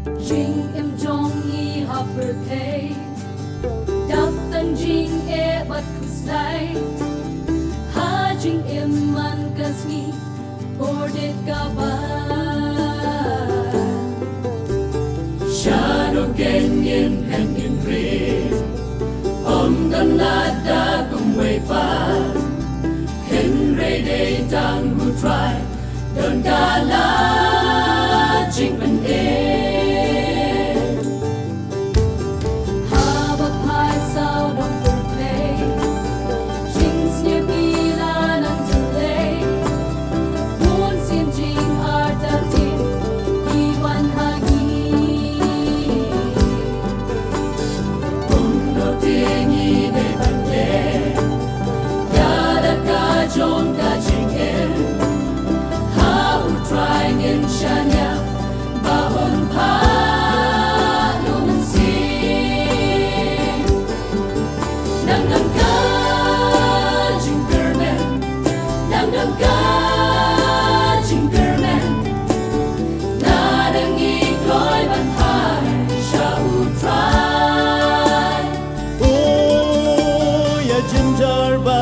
Jing em jong i hopper pay Đắp tân jing e bat kuslay Ha jing em man kasni Bordet ka ba Shadow ganyan hangin rin Dan nada cùng way pa Henry day đang who try đơn ca lá chính mình ha bậc hai sao đông phương play chính sneer pila nang delay muốn xin jing arta tin iwan hagi uno tingi John ka jingin how trying in shanya bahon pa lumen sin nang ka jingerman nang ka jingerman na dang ikoy ban hai sha try oh ya ginger ba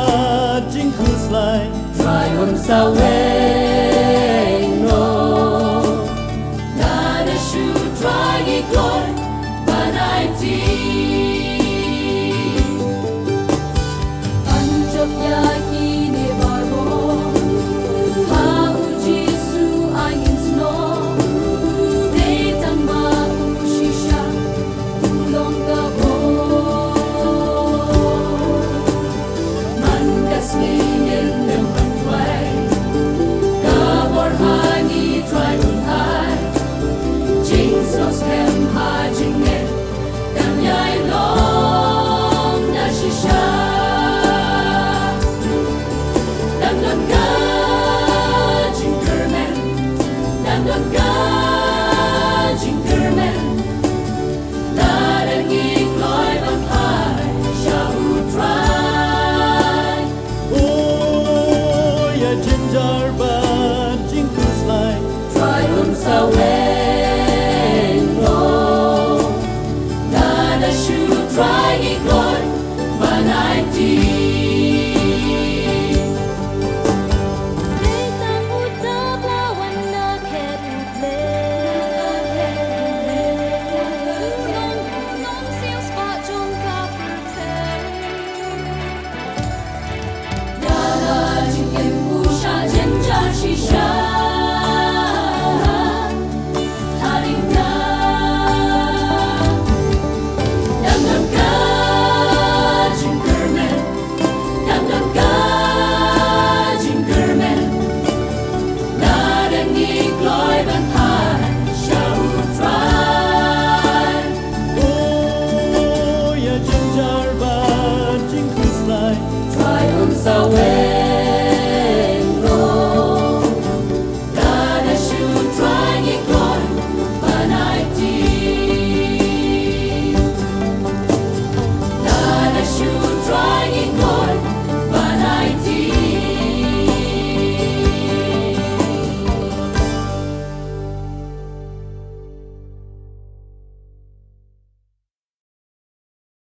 jing Try on sa way no Na de shu try gi koi But I